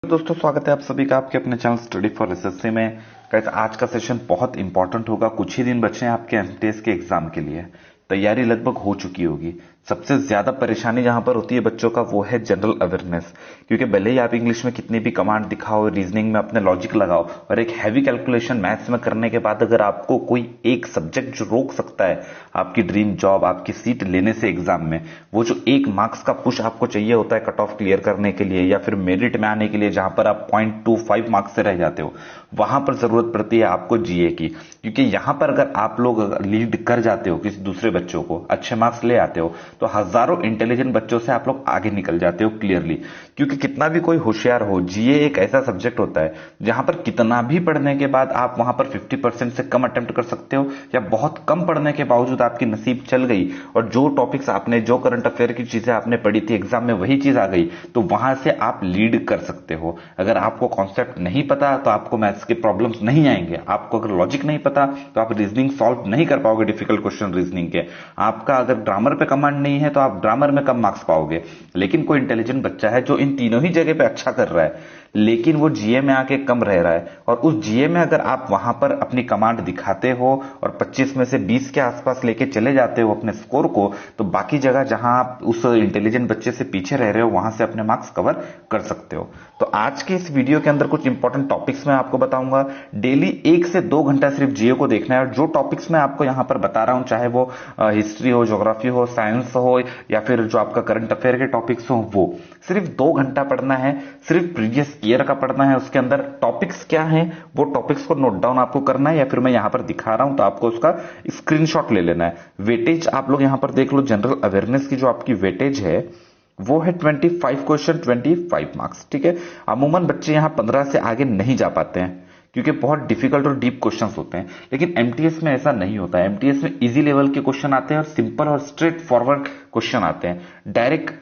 दोस्तों, स्वागत है आप सभी का आपके अपने चैनल स्टडी फॉर एसएससी में। गाइस, आज का सेशन बहुत इंपॉर्टेंट होगा। कुछ ही दिन बचे हैं आपके एमटीएस के एग्जाम के लिए। तैयारी लगभग हो चुकी होगी। सबसे ज्यादा परेशानी जहां पर होती है बच्चों का वो है जनरल अवेयरनेस, क्योंकि भले ही आप इंग्लिश में कितनी भी कमांड दिखाओ, रीजनिंग में अपने लॉजिक लगाओ और एक हैवी कैलकुलेशन मैथ्स में करने के बाद अगर आपको कोई एक सब्जेक्ट जो रोक सकता है आपकी ड्रीम जॉब, आपकी सीट लेने से एग्जाम में, वो जो 1 मार्क्स का पुश आपको चाहिए होता है कट ऑफ क्लियर करने के लिए या फिर मेरिट में आने के लिए, जहां पर आप 0.25 मार्क्स से रह जाते हो, वहां पर जरूरत पड़ती है आपको जीए की। क्योंकि यहां पर अगर आप लोग लीड कर जाते हो किसी दूसरे बच्चों को, अच्छे मार्क्स ले आते हो, तो हजारों इंटेलिजेंट बच्चों से आप लोग आगे निकल जाते हो क्लियरली। क्योंकि कितना भी कोई होशियार हो, जीए एक ऐसा सब्जेक्ट होता है जहां पर कितना भी पढ़ने के बाद आप वहां पर 50% से कम अटेम्प्ट कर सकते हो, या बहुत कम पढ़ने के बावजूद आपकी नसीब चल गई और जो टॉपिक्स आपने, जो करंट अफेयर की चीजें आपने पढ़ी थी एग्जाम में वही चीज आ गई, तो वहां से आप लीड कर सकते हो। अगर आपको कॉन्सेप्ट नहीं पता तो आपको मैथ्स के प्रॉब्लम्स नहीं आएंगे। आपको अगर लॉजिक नहीं पता तो आप रीजनिंग सॉल्व नहीं कर पाओगे, डिफिकल्ट क्वेश्चन रीजनिंग के। आपका अगर ग्रामर पे कमांड नहीं है तो आप ग्रामर में कम मार्क्स पाओगे। लेकिन कोई इंटेलिजेंट बच्चा है जो इन तीनों ही जगह पे अच्छा कर रहा है लेकिन वो जीए में आके कम रह रहा है, और उस जीए में अगर आप वहां पर अपनी कमांड दिखाते हो और 25 में से 20 के आसपास लेके चले जाते हो अपने स्कोर को, तो बाकी जगह जहां आप उस इंटेलिजेंट बच्चे से पीछे रह रहे हो वहां से अपने मार्क्स कवर कर सकते हो। तो आज के इस वीडियो के अंदर कुछ इंपॉर्टेंट टॉपिक्स मैं आपको बताऊंगा। डेली 1 से 2 घंटा सिर्फ जीए को देखना है, और जो टॉपिक्स मैं आपको यहां पर बता रहा हूं, चाहे वो हिस्ट्री हो, ज्योग्राफी हो, साइंस हो, या फिर जो आपका करंट अफेयर के टॉपिक्स हो, वो सिर्फ 2 घंटा पढ़ना है। सिर्फ प्रीवियस ईयर का पढ़ना है। उसके अंदर टॉपिक्स क्या हैं वो टॉपिक्स को नोट डाउन आपको करना है, या फिर मैं यहां पर दिखा रहा हूं तो आपको उसका स्क्रीनशॉट ले लेना है। वेटेज आप लोग यहां पर देख लो। जनरल अवेयरनेस की जो आपकी वेटेज है वो है 25 क्वेश्चन 25 मार्क्स। ठीक है। अमूमन बच्चे यहां 15 से आगे नहीं जा पाते हैं क्योंकि बहुत डिफिकल्ट और डीप क्वेश्चंस होते हैं। लेकिन एमटीएस में ऐसा नहीं होता है। एमटीएस में इजी लेवल के क्वेश्चन आते हैं और सिंपल और स्ट्रेट फॉरवर्ड क्वेश्चन आते हैं। डायरेक्ट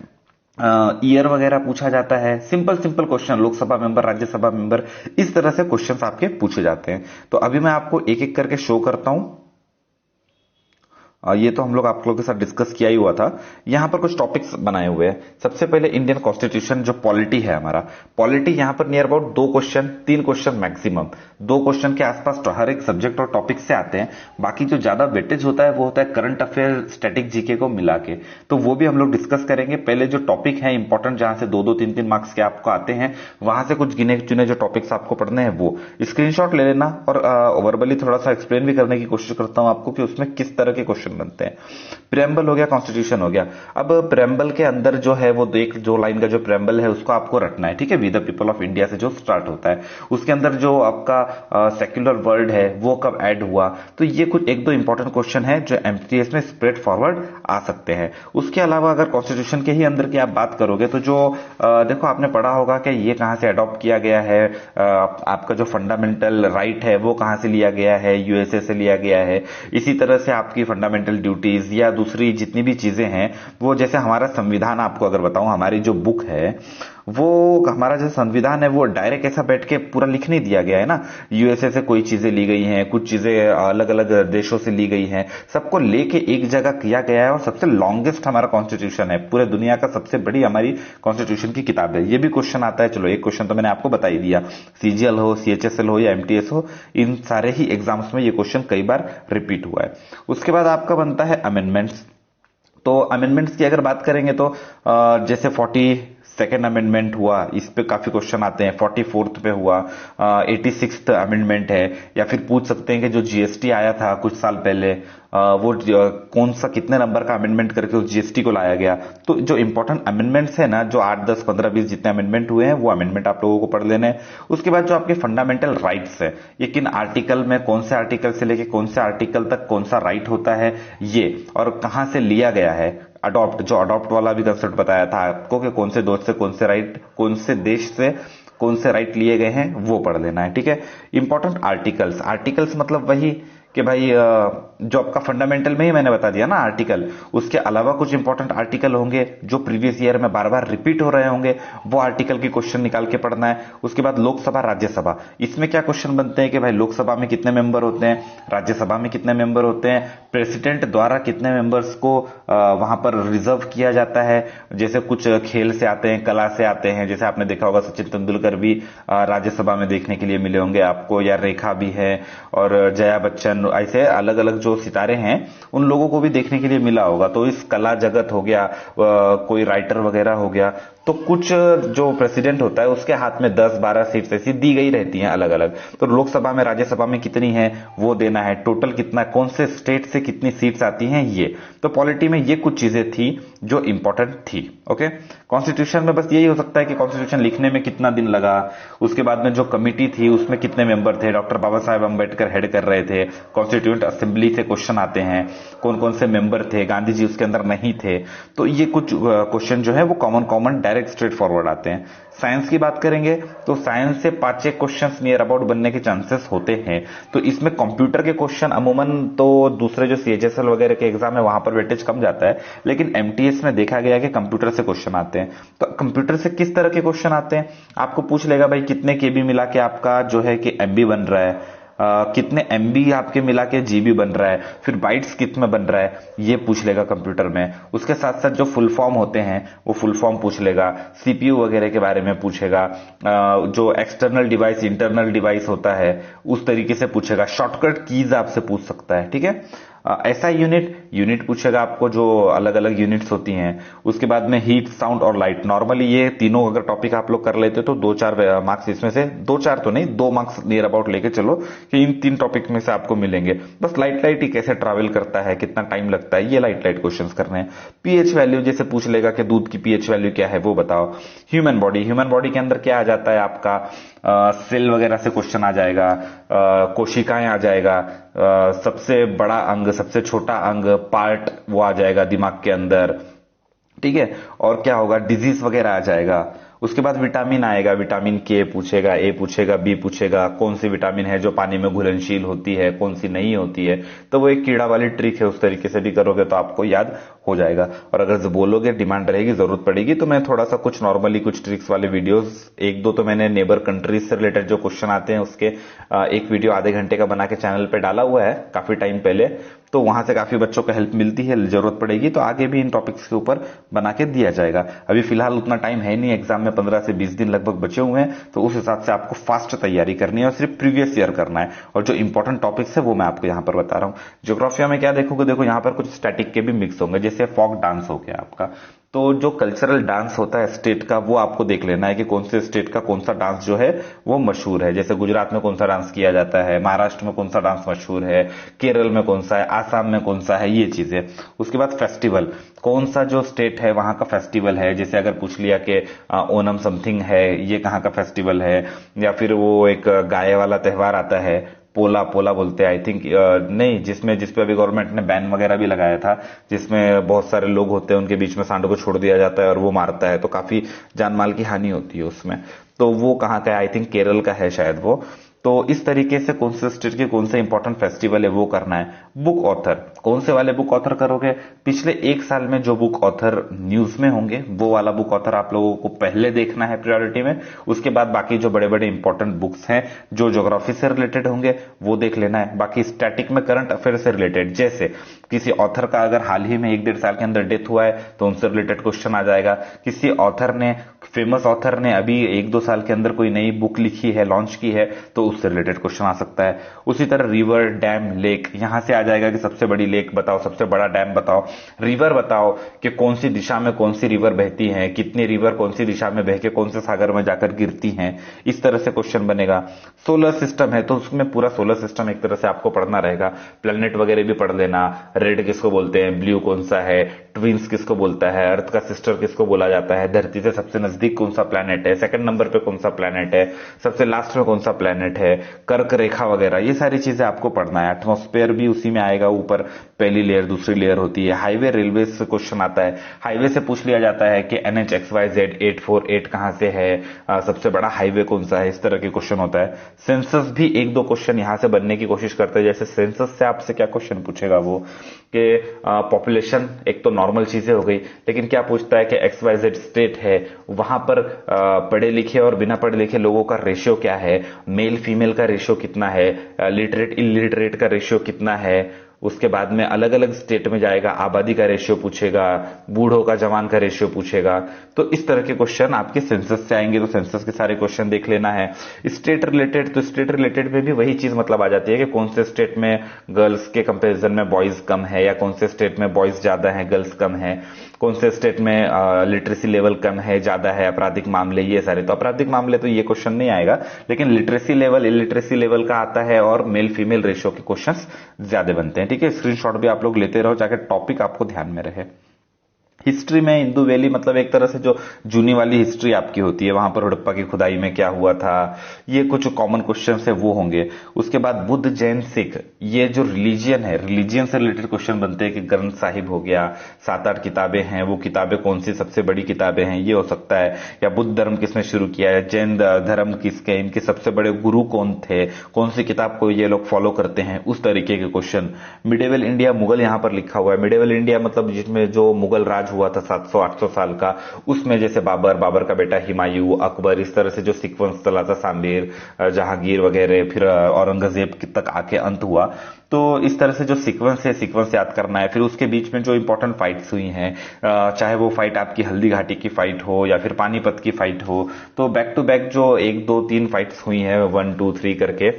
ईयर वगैरह पूछा जाता है। Simple simple question, Lok Sabha member, Rajya Sabha member, इस तरह से क्वेश्चंस आपके पूछे जाते हैं। तो अभी मैं आपको एक एक करके शो करता हूं। ये तो हम लोग आप लोगों के साथ डिस्कस किया ही हुआ था। यहां पर कुछ टॉपिक्स बनाए हुए हैं। सबसे पहले इंडियन कॉन्स्टिट्यूशन, जो पॉलिटी है हमारा, पॉलिटी यहां पर near about 2 question, 3 question maximum, 2 question के आसपास तो हर एक सब्जेक्ट और टॉपिक से आते हैं। बाकी जो ज्यादा वेटेज होता है वो होता है करंट अफेयर, स्टैटिक जीके को मिला के। तो वो भी हम लोग डिस्कस करेंगे। पहले जो टॉपिक है इंपॉर्टेंट, जहां से 2-2, 3-3 मार्क्स के आपको आते हैं, वहां से कुछ गिने चुने जो टॉपिक्स आपको पढ़ने हैं वो स्क्रीनशॉट ले लेना, और वर्बली थोड़ा सा एक्सप्लेन भी करने की कोशिश करता हूं आपको कि उसमें किस तरह के क्वेश्चन बनते हैं। प्रेम्बल हो गया, कॉन्स्टिट्यूशन हो गया। अब प्रेम्बल के अंदर जो है वो एक जो लाइन का जो प्रेम्बल है उसको आपको रटना है। ठीक है। We the people of India से जो स्टार्ट होता है, उसके अंदर जो आपका सेक्युलर वर्ड है वो कब ऐड हुआ। तो ये कुछ 1-2 इंपॉर्टेंट क्वेश्चन है जो एमटीएस में स्ट्रेट फॉरवर्ड आ सकते हैं। उसके अलावा अगर कॉन्स्टिट्यूशन के ही अंदर की आप बात करोगे तो जो देखो आपने पढ़ा होगा कि ये कहां से अडॉप्ट किया गया है, आपका जो फंडामेंटल राइट है वो कहां से लिया गया है, यूएसए से लिया गया है। इसी तरह से आपकी फंडामेंटल ड्यूटीज या दूसरी जितनी भी चीजें हैं वो, जैसे हमारा संविधान आपको अगर बताऊं, हमारी जो बुक है वो, हमारा जो संविधान है वो डायरेक्ट ऐसा बैठ के पूरा लिख नहीं दिया गया है ना। यूएसए से कोई चीजें ली गई हैं, कुछ चीजें अलग अलग देशों से ली गई हैं, सबको लेके एक जगह किया गया है। और सबसे लॉन्गेस्ट हमारा कॉन्स्टिट्यूशन है, पूरे दुनिया का सबसे बड़ी हमारी कॉन्स्टिट्यूशन की किताब है। ये भी क्वेश्चन आता है। चलो, एक क्वेश्चन तो मैंने आपको बता ही दिया। सीजीएल हो, सीएचएसएल हो या एमटीएस हो, इन सारे ही एग्जाम्स में ये क्वेश्चन कई बार रिपीट हुआ है। उसके बाद आपका बनता है अमेंडमेंट्स। तो अमेंडमेंट्स की अगर बात करेंगे तो जैसे 42nd अमेंडमेंट हुआ, इस पे काफी क्वेश्चन आते हैं। 44th पे हुआ, 86th अमेंडमेंट है। या फिर पूछ सकते हैं कि जो जीएसटी आया था कुछ साल पहले, वो कौन सा, कितने नंबर का अमेंडमेंट करके उस जीएसटी को लाया गया। तो जो इंपॉर्टेंट अमेंडमेंट्स है ना, जो 8, 10, 15, 20 जितने अमेंडमेंट हुए हैं वो अमेंडमेंट आप लोगों को पढ़ लेने हैं। उसके बाद जो आपके फंडामेंटल राइट्स है, ये किन आर्टिकल में, कौन से आर्टिकल से लेके कौन से आर्टिकल तक कौन सा राइट होता है ये, और कहां से लिया गया है। अडॉप्ट, जो अडॉप्ट वाला भी कंसेप्ट बताया था आपको कि कौन से दोस्त से कौन से राइट, कौन से देश से कौन से राइट लिए गए हैं, वो पढ़ लेना है। ठीक है। इंपॉर्टेंट आर्टिकल्स, आर्टिकल्स मतलब वही कि भाई जो आपका फंडामेंटल में ही मैंने बता दिया ना आर्टिकल, उसके अलावा कुछ इंपॉर्टेंट आर्टिकल होंगे जो प्रीवियस ईयर में बार बार रिपीट हो रहे होंगे, वो आर्टिकल की क्वेश्चन निकाल के पढ़ना है। उसके बाद लोकसभा राज्यसभा, इसमें क्या क्वेश्चन बनते हैं कि भाई लोकसभा में कितने मेंबर होते हैं, राज्यसभा में कितने मेंबर होते हैं, प्रेसिडेंट द्वारा कितने मेंबर्स को वहां पर रिजर्व किया जाता है। जैसे कुछ खेल से आते हैं, कला से आते हैं, जैसे आपने देखा होगा सचिन तेंदुलकर भी राज्यसभा में देखने के लिए मिले होंगे आपको, या रेखा भी है और जया बच्चन, ऐसे अलग अलग जो सितारे हैं उन लोगों को भी देखने के लिए मिला होगा। तो इस कला जगत हो गया, कोई राइटर वगैरह हो गया, तो कुछ जो प्रेसिडेंट होता है उसके हाथ में 10-12 सीट्स ऐसी दी गई रहती हैं अलग अलग। तो लोकसभा में राज्यसभा में कितनी है वो देना है, टोटल कितना, कौन से स्टेट से कितनी सीट्स आती हैं ये। तो पॉलिटी में ये कुछ चीजें थी जो इंपॉर्टेंट थी। ओके, कॉन्स्टिट्यूशन में बस यही हो सकता है कि कॉन्स्टिट्यूशन लिखने में कितना दिन लगा, उसके बाद में जो कमिटी थी उसमें कितने मेंबर थे, डॉक्टर बाबा साहेब अम्बेडकर हेड कर रहे थे, कॉन्स्टिट्यूएंट असेंबली से क्वेश्चन आते हैं, कौन कौन से मेंबर थे, गांधी जी उसके अंदर नहीं थे। तो ये कुछ क्वेश्चन जो है वो कॉमन डायरेक्ट स्ट्रेट फॉरवर्ड आते हैं। साइंस की बात करेंगे तो साइंस से 5-6 क्वेश्चंस नियर अबाउट बनने के चांसेस होते हैं। तो इसमें कंप्यूटर के क्वेश्चन अमूमन तो दूसरे जो सीएचएसएल वगैरह के एग्जाम है वहां पर वेटेज कम जाता है, लेकिन एमटीएस में देखा गया कि कंप्यूटर से क्वेश्चन आते हैं। तो कंप्यूटर से किस तरह के क्वेश्चन आते हैं, आपको पूछ लेगा भाई कितने केबी मिला के आपका जो है कि एमबी बन रहा है, कितने एमबी आपके मिला के जीबी बन रहा है, फिर बाइट्स कितने बन रहा है, ये पूछ लेगा कंप्यूटर में। उसके साथ साथ जो फुल फॉर्म होते हैं वो फुल फॉर्म पूछ लेगा, सीपीयू वगैरह के बारे में पूछेगा, जो एक्सटर्नल डिवाइस इंटरनल डिवाइस होता है उस तरीके से पूछेगा, शॉर्टकट कीज आपसे पूछ सकता है। ठीक है, ऐसा यूनिट पूछेगा आपको, जो अलग अलग यूनिट्स होती हैं। उसके बाद में हीट, साउंड और लाइट, नॉर्मली ये तीनों अगर टॉपिक आप लोग कर लेते तो 2-4 मार्क्स इसमें से, 2-4 तो नहीं 2 मार्क्स नियर अबाउट लेके चलो कि इन 3 टॉपिक में से आपको मिलेंगे। बस लाइट ही कैसे ट्रैवल करता है, कितना टाइम लगता है, ये लाइट क्वेश्चंस करने हैं। पीएच वैल्यू जैसे पूछ लेगा कि दूध की पीएच वैल्यू क्या है वो बताओ। ह्यूमन बॉडी के अंदर क्या आ जाता है आपका, सेल वगैरह से क्वेश्चन आ जाएगा, कोशिकाएं आ जाएगा, सबसे बड़ा अंग, सबसे छोटा अंग, पार्ट वो आ जाएगा दिमाग के अंदर। ठीक है, और क्या होगा, डिजीज वगैरह आ जाएगा। उसके बाद विटामिन आएगा, विटामिन के पूछेगा, ए पूछेगा, बी पूछेगा, कौन सी विटामिन है जो पानी में घुलनशील होती है, कौन सी नहीं होती है। तो वो एक कीड़ा वाली ट्रिक है, उस तरीके से भी करोगे तो आपको याद हो जाएगा। और अगर जो बोलोगे डिमांड रहेगी, जरूरत पड़ेगी, तो मैं थोड़ा सा कुछ नॉर्मली कुछ ट्रिक्स वाले वीडियोस 1-2 तो मैंने नेबर कंट्रीज से रिलेटेड जो क्वेश्चन आते हैं उसके एक वीडियो आधे घंटे का बना के चैनल पे डाला हुआ है काफी टाइम पहले, तो वहां से काफी बच्चों को हेल्प मिलती है। जरूरत पड़ेगी तो आगे भी इन टॉपिक्स के ऊपर बना के दिया जाएगा। अभी फिलहाल उतना टाइम है नहीं, एग्जाम में 15 से 20 दिन लगभग बचे हुए हैं, तो उस हिसाब से आपको फास्ट तैयारी करनी है और सिर्फ प्रीवियस ईयर करना है। और जो इंपॉर्टेंट टॉपिक्स है वो मैं आपको यहाँ पर बता रहा हूँ। ज्योग्राफिया में क्या देखोगे, देखो यहाँ पर कुछ स्टैटिक के भी मिक्स होंगे, जैसे फॉक डांस हो गया आपका। तो जो कल्चरल डांस होता है स्टेट का, वो आपको देख लेना है कि कौन से स्टेट का कौन सा डांस जो है वो मशहूर है। जैसे गुजरात में कौन सा डांस किया जाता है, महाराष्ट्र में कौन सा डांस मशहूर है, केरल में कौन सा है, आसाम में कौन सा है, ये चीजें। उसके बाद फेस्टिवल, कौन सा जो स्टेट है वहां का फेस्टिवल है। जैसे अगर पूछ लिया कि ओनम समथिंग है, ये कहाँ का फेस्टिवल है, या फिर वो एक गाय वाला त्योहार आता है, पोला बोलते हैं आई थिंक, नहीं, जिसपे अभी गवर्नमेंट ने बैन वगैरह भी लगाया था, जिसमें बहुत सारे लोग होते हैं, उनके बीच में सांडों को छोड़ दिया जाता है और वो मारता है, तो काफी जान माल की हानि होती है उसमें। तो वो कहाँ का है, आई थिंक केरल का है शायद वो। तो इस तरीके से कौन से स्टेट के कौन से इंपॉर्टेंट फेस्टिवल है वो करना है। बुक ऑथर, कौन से वाले बुक ऑथर करोगे, पिछले 1 साल में जो बुक ऑथर न्यूज में होंगे वो वाला बुक ऑथर आप लोगों को पहले देखना है प्रायोरिटी में। उसके बाद बाकी जो बड़े बड़े इंपॉर्टेंट बुक्स हैं जो ज्योग्राफी से रिलेटेड होंगे वो देख लेना है। बाकी स्टैटिक में करंट अफेयर से रिलेटेड, जैसे किसी ऑथर का अगर हाल ही में 1-1.5 साल के अंदर डेथ हुआ है तो उनसे रिलेटेड क्वेश्चन आ जाएगा। किसी ऑथर ने, फेमस ऑथर ने अभी 1-2 साल के अंदर कोई नई बुक लिखी है, लॉन्च की है, तो उससे रिलेटेड क्वेश्चन आ सकता है। उसी तरह रिवर, डैम, लेक, यहां से आ जाएगा कि सबसे बड़ी लेक बताओ, सबसे बड़ा डैम बताओ। रिवर बताओ कि कौन सी दिशा में कौन सी रिवर बहती है, कितनी रिवर कौन सी दिशा में बह के कौन से सागर में जाकर गिरती हैं, इस तरह से क्वेश्चन बनेगा। सोलर सिस्टम है तो उसमें पूरा सोलर सिस्टम एक तरह से आपको पढ़ना रहेगा, प्लैनेट वगैरह भी पढ़ लेना, रेड किसको बोलते हैं, ब्लू कौन सा है, ट्विंस किसको बोलता है, अर्थ का सिस्टर किसको बोला जाता है, धरती से सबसे नजदीक कौन सा प्लैनेट है, सेकंड नंबर पे कौन सा प्लैनेट है, सबसे लास्ट में कौन सा प्लैनेट है, कर्क रेखा वगैरह, ये सारी चीजें आपको पढ़ना है। एटमॉस्फेयर भी उसी में आएगा, ऊपर पहली लेयर दूसरी लेयर होती है। हाईवे रेलवे से क्वेश्चन आता है, हाईवे से पूछ लिया जाता है कि NHXYZ 848 कहां से है, सबसे बड़ा हाईवे कौन सा है, इस तरह के क्वेश्चन होता है। सेंसस भी एक दो क्वेश्चन यहां से बनने की कोशिश करते हैं। जैसे सेंसस से आपसे क्या क्वेश्चन पूछेगा वो कि पॉपुलेशन एक तो नॉर्मल चीजें हो गई, लेकिन क्या पूछता है कि XYZ स्टेट है, वहां पर पढ़े लिखे और बिना पढ़े लिखे लोगों का रेशियो क्या है, मेल फीमेल का रेशियो कितना है, लिटरेट इलिटरेट का रेशियो कितना है। उसके बाद में अलग अलग स्टेट में जाएगा, आबादी का रेशियो पूछेगा, बूढ़ों का जवान का रेशियो पूछेगा। तो इस तरह के क्वेश्चन आपके सेंसस से आएंगे, तो सेंसस के सारे क्वेश्चन देख लेना है। स्टेट रिलेटेड, तो स्टेट रिलेटेड में भी वही चीज मतलब आ जाती है कि कौन से स्टेट में गर्ल्स के कंपैरिजन में बॉयज कम है, या कौन से स्टेट में बॉयज ज्यादा है गर्ल्स कम है, कौन से स्टेट में लिटरेसी लेवल कम है ज्यादा है, आपराधिक मामले, ये सारे। तो आपराधिक मामले तो ये क्वेश्चन नहीं आएगा, लेकिन लिटरेसी लेवल इलिटरेसी लेवल का आता है, और मेल फीमेल रेशियो के क्वेश्चंस ज्यादा बनते हैं। ठीक है, स्क्रीनशॉट भी आप लोग लेते रहो ताकि टॉपिक आपको ध्यान में रहे। हिस्ट्री में इंदु वैली मतलब एक तरह से जो जूनी वाली हिस्ट्री आपकी होती है, वहां पर हड़प्पा की खुदाई में क्या हुआ था, ये कुछ कॉमन क्वेश्चन है वो होंगे। उसके बाद बुद्ध जैन सिख, ये जो रिलीजियन है, रिलीजियन से रिलेटेड क्वेश्चन बनते हैं कि ग्रंथ साहिब हो गया, 7-8 किताबें हैं, वो किताबें कौन सी सबसे बड़ी किताबें हैं, ये हो सकता है। या बुद्ध धर्म किसने शुरू किया है, जैन धर्म किसके, इनके सबसे बड़े गुरु कौन थे, कौन सी किताब को ये लोग फॉलो करते हैं, उस तरीके के क्वेश्चन। मिडेवल इंडिया, मुगल यहां पर लिखा हुआ है। मिडेवल इंडिया मतलब जिसमें जो मुगल राज हुआ था 700-800 साल का, उसमें जैसे बाबर का बेटा हुमायूं, अकबर, इस तरह से जो सीक्वेंस चला था, सांबीर, जहांगीर वगैरह, फिर औरंगजेब तक आके अंत हुआ। तो इस तरह से जो सीक्वेंस है, सीक्वेंस याद करना है। फिर उसके बीच में जो इंपॉर्टेंट फाइट्स हुई हैं, चाहे वो फाइट आपकी हल्दी घाटी की फाइट हो या फिर पानीपत की फाइट हो, तो बैक टू बैक जो 1 2 3 फाइट्स हुई हैं 1 2 3 करके,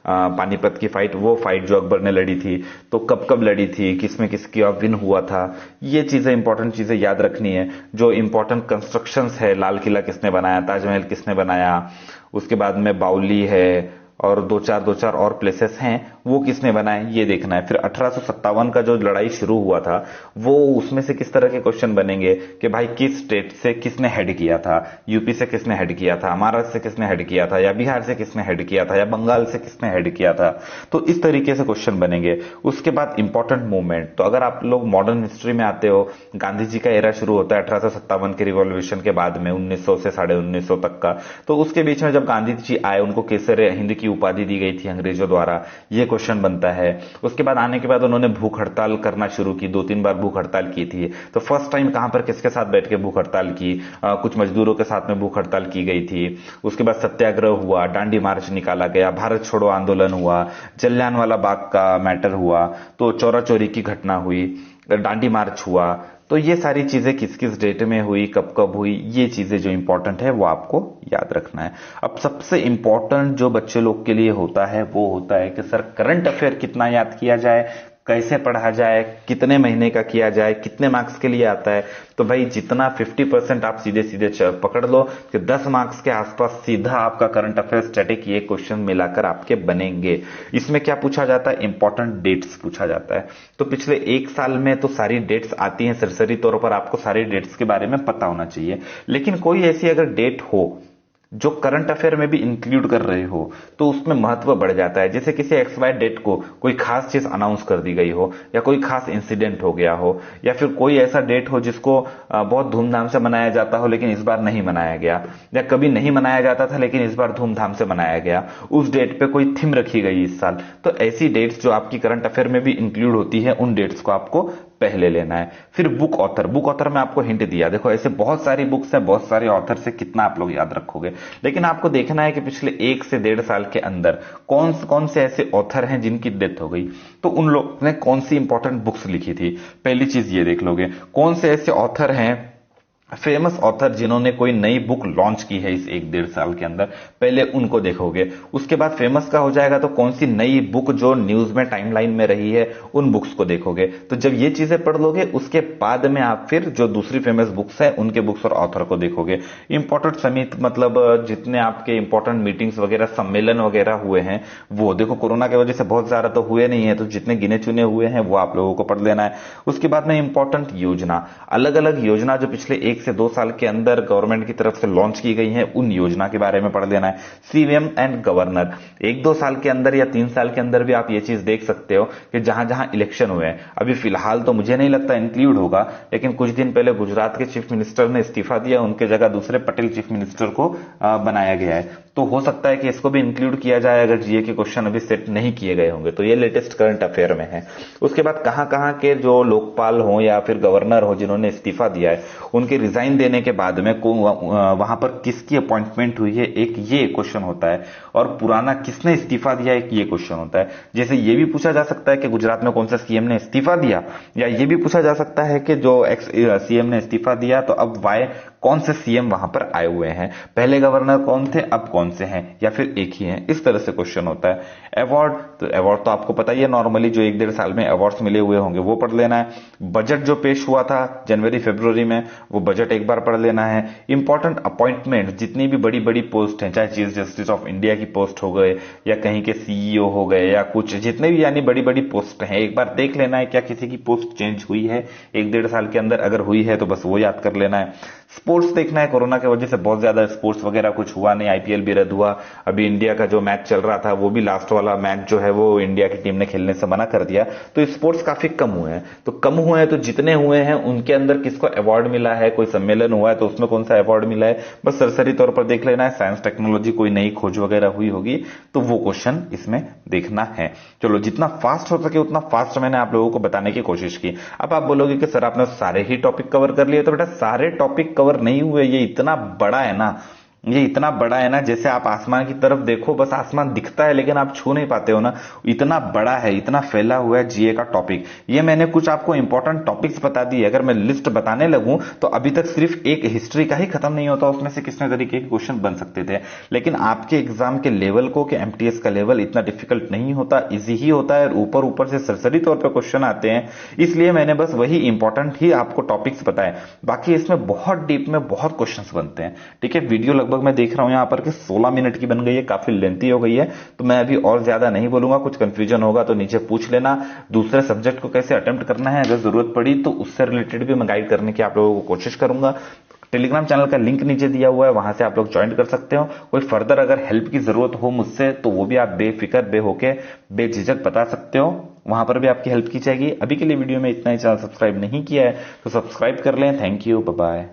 पानीपत की फाइट, वो फाइट जो अकबर ने लड़ी थी, तो कब कब लड़ी थी, किसमें किसकी विन हुआ था, ये चीजें इंपॉर्टेंट चीजें याद रखनी है। जो इंपॉर्टेंट कंस्ट्रक्शंस है, लाल किला किसने बनाया, ताजमहल किसने बनाया, उसके बाद में बाउली है, और दो चार और प्लेसेस हैं, वो किसने बनाए, ये देखना है। फिर 1857 का जो लड़ाई शुरू हुआ था, वो उसमें से किस तरह के क्वेश्चन बनेंगे कि भाई किस स्टेट से किसने हेड किया था, यूपी से किसने हेड किया था, महाराष्ट्र से किसने हेड किया था, या बिहार से किसने हेड किया था, या बंगाल से किसने हेड किया था। तो इस तरीके से क्वेश्चन बनेंगे। उसके बाद इंपॉर्टेंट मूवमेंट, तो अगर आप लोग मॉडर्न हिस्ट्री में आते हो, गांधी जी का एरा शुरू होता है 1857 के रिवॉल्यूशन के बाद में, 1900 से 1950 तक का। तो उसके बीच में जब गांधी जी आए, उनको केसर हिंद की उपाधि दी गई थी अंग्रेजों द्वारा, ये क्वेश्चन बनता है। उसके बाद आने के बाद उन्होंने भूख हड़ताल करना शुरू की, 2-3 बार भूख हड़ताल की थी। तो फर्स्ट टाइम कहां पर किसके साथ बैठ के भूख हड़ताल की, कुछ मजदूरों के साथ में भूख हड़ताल की गई थी। उसके बाद सत्याग्रह हुआ, डांडी मार्च निकाला गया, भारत छोड़ो आंदोलन हुआ, जलियांवाला बाग का मैटर हुआ, तो चोरा चोरी की घटना हुई, डांडी मार्च हुआ। तो ये सारी चीजें किस किस डेट में हुई, कब कब हुई, ये चीजें जो इंपॉर्टेंट है वो आपको याद रखना है। अब सबसे इंपॉर्टेंट जो बच्चे लोग के लिए होता है वो होता है कि सर करंट अफेयर कितना याद किया जाए, कैसे पढ़ा जाए, कितने महीने का किया जाए, कितने मार्क्स के लिए आता है। तो भाई जितना 50% आप सीधे सीधे पकड़ लो कि 10 मार्क्स के आसपास सीधा आपका करंट अफेयर स्टैटिक ये क्वेश्चन मिलाकर आपके बनेंगे। इसमें क्या पूछा जाता है, इंपॉर्टेंट डेट्स पूछा जाता है। तो पिछले 1 साल में तो सारी डेट्स आती हैं, सरसरी तौर पर आपको सारी डेट्स के बारे में पता होना चाहिए। लेकिन कोई ऐसी अगर डेट हो जो करंट अफेयर में भी इंक्लूड कर रहे हो, तो उसमें महत्व बढ़ जाता है। जैसे किसी XY डेट को कोई खास चीज अनाउंस कर दी गई हो, या कोई खास इंसिडेंट हो गया हो, या फिर कोई ऐसा डेट हो जिसको बहुत धूमधाम से मनाया जाता हो लेकिन इस बार नहीं मनाया गया, या कभी नहीं मनाया जाता था लेकिन इस बार धूमधाम से मनाया गया, उस डेट पे कोई थीम रखी गई इस साल। तो ऐसी डेट्स जो आपकी करंट अफेयर में भी इंक्लूड होती है, उन डेट्स को आपको पहले लेना है। फिर बुक ऑथर में आपको हिंट दिया, देखो ऐसे बहुत सारी बुक्स है, बहुत सारे ऑथर से कितना आप लोग याद रखोगे, लेकिन आपको देखना है कि पिछले 1 से 1.5 साल के अंदर कौन से ऐसे ऑथर हैं जिनकी डेथ हो गई, तो उन लोगों ने कौन सी इंपॉर्टेंट बुक्स लिखी थी। पहली चीज ये देख लोगे, कौन से ऐसे ऑथर हैं फेमस ऑथर जिन्होंने कोई नई बुक लॉन्च की है इस 1-1.5 साल के अंदर, पहले उनको देखोगे। उसके बाद फेमस का हो जाएगा तो कौन सी नई बुक जो न्यूज में टाइमलाइन में रही है उन बुक्स को देखोगे। तो जब ये चीजें पढ़ लोगे उसके बाद में आप फिर जो दूसरी फेमस बुक्स है उनके बुक्स और ऑथर को देखोगे। इंपॉर्टेंट समिट मतलब जितने आपके इंपॉर्टेंट मीटिंग्स वगैरह सम्मेलन वगैरह हुए हैं वो देखो, कोरोना की वजह से बहुत ज्यादा तो हुए नहीं है, तो जितने गिने चुने हुए हैं वो आप लोगों को पढ़ लेना है। उसके बाद में इंपॉर्टेंट योजना, अलग अलग योजना जो पिछले 1 से 2 साल के अंदर गवर्नमेंट की तरफ से लॉन्च की गई है उन योजना के बारे में पढ़ लेना है। सीएम एंड गवर्नर, 1-2 साल के अंदर या 3 साल के अंदर भी आप ये चीज देख सकते हो कि जहां जहां इलेक्शन हुए हैं, अभी फिलहाल तो मुझे नहीं लगता इंक्लूड होगा, लेकिन कुछ दिन पहले गुजरात के चीफ मिनिस्टर ने इस्तीफा दिया, उनके जगह दूसरे पटेल चीफ मिनिस्टर को बनाया गया है। तो हो सकता है कि इसको भी इंक्लूड किया जाए अगर जीए के क्वेश्चन अभी सेट नहीं किए गए होंगे। तो ये लेटेस्ट करंट अफेयर में है। उसके बाद कहां कहां के जो लोकपाल हो या फिर गवर्नर हो जिन्होंने इस्तीफा दिया है, उनके रिजाइन देने के बाद में वहां पर किसकी अपॉइंटमेंट हुई है, एक ये क्वेश्चन होता है। और पुराना किसने इस्तीफा दिया, एक ये क्वेश्चन होता है। जैसे ये भी पूछा जा सकता है कि गुजरात में कौन सा सीएम ने इस्तीफा दिया, या ये भी पूछा जा सकता है कि जो एक्स सीएम ने इस्तीफा दिया तो अब वाई कौन से सीएम वहां पर आए हुए हैं, पहले गवर्नर कौन थे अब कौन से हैं, या फिर एक ही हैं। इस तरह से क्वेश्चन होता है। अवार्ड, तो अवार्ड तो आपको पता ही है, नॉर्मली जो 1-1.5 साल में अवार्ड्स मिले हुए होंगे वो पढ़ लेना है। बजट जो पेश हुआ था जनवरी फरवरी में, वो बजट एक बार पढ़ लेना है। इंपॉर्टेंट अपॉइंटमेंट, जितनी भी बड़ी बड़ी पोस्ट हैं, चाहे चीफ जस्टिस ऑफ इंडिया की पोस्ट हो गए या कहीं के सीईओ हो गए या कुछ, जितने भी यानी बड़ी बड़ी पोस्ट हैं, एक बार देख लेना है क्या किसी की पोस्ट चेंज हुई है 1-1.5 साल के अंदर। अगर हुई है तो बस वो याद कर लेना है। स्पोर्ट्स देखना है, कोरोना की वजह से बहुत ज्यादा स्पोर्ट्स वगैरह कुछ हुआ नहीं, आईपीएल भी रद्द हुआ। अभी इंडिया का जो मैच चल रहा था वो भी लास्ट वाला मैच जो है वो इंडिया की टीम ने खेलने से मना कर दिया। तो स्पोर्ट्स काफी कम हुए हैं। तो कम हुए हैं तो जितने हुए हैं उनके अंदर किसको अवार्ड मिला है, कोई सम्मेलन हुआ है तो उसमें कौन सा अवार्ड मिला है, बस सरसरी तौर पर देख लेना है। साइंस टेक्नोलॉजी कोई नई खोज वगैरह हुई होगी तो वो क्वेश्चन इसमें देखना है। चलो, जितना फास्ट हो सके उतना फास्ट मैंने आप लोगों को बताने की कोशिश की। अब आप बोलोगे कि सर आपने सारे ही टॉपिक कवर कर लिए, तो बेटा सारे टॉपिक कवर नहीं हुए। ये इतना बड़ा है ना, ये इतना बड़ा है ना, जैसे आप आसमान की तरफ देखो बस आसमान दिखता है लेकिन आप छू नहीं पाते हो ना, इतना बड़ा है, इतना फैला हुआ है जीए का टॉपिक। ये मैंने कुछ आपको इंपॉर्टेंट टॉपिक्स बता दिए। अगर मैं लिस्ट बताने लगूं तो अभी तक सिर्फ एक हिस्ट्री का ही खत्म नहीं होता, उसमें से कितने तरीके के क्वेश्चन बन सकते थे। लेकिन आपके एग्जाम के लेवल को, कि एमटीएस का लेवल इतना डिफिकल्ट नहीं होता, इजी ही होता है। ऊपर ऊपर से सरसरी तौर पर क्वेश्चन आते हैं, इसलिए मैंने बस वही इंपॉर्टेंट ही आपको टॉपिक्स बताए। बाकी इसमें बहुत डीप में बहुत क्वेश्चन बनते हैं। ठीक है, वीडियो लगभग मैं देख रहा हूं यहां पर कि 16 मिनट की बन गई है, काफी लेंथी हो गई है। तो मैं अभी और ज्यादा नहीं बोलूंगा, कुछ कंफ्यूजन होगा तो नीचे पूछ लेना। दूसरे सब्जेक्ट को कैसे अटेम्प्ट करना है, अगर जरूरत पड़ी तो उससे रिलेटेड भी मैं गाइड करने की आप लोगों को कोशिश करूंगा। टेलीग्राम चैनल का लिंक नीचे दिया हुआ है, वहां से आप लोग ज्वाइन कर सकते हो। कोई फर्दर अगर हेल्प की जरूरत हो मुझसे तो वो भी आप बेफिक्र बेहोके बेझिझक बता सकते हो, वहां पर भी आपकी हेल्प की जाएगी। अभी के लिए वीडियो में इतना ही। चैनल सब्सक्राइब नहीं किया है तो सब्सक्राइब कर लें। Thank you, bye bye.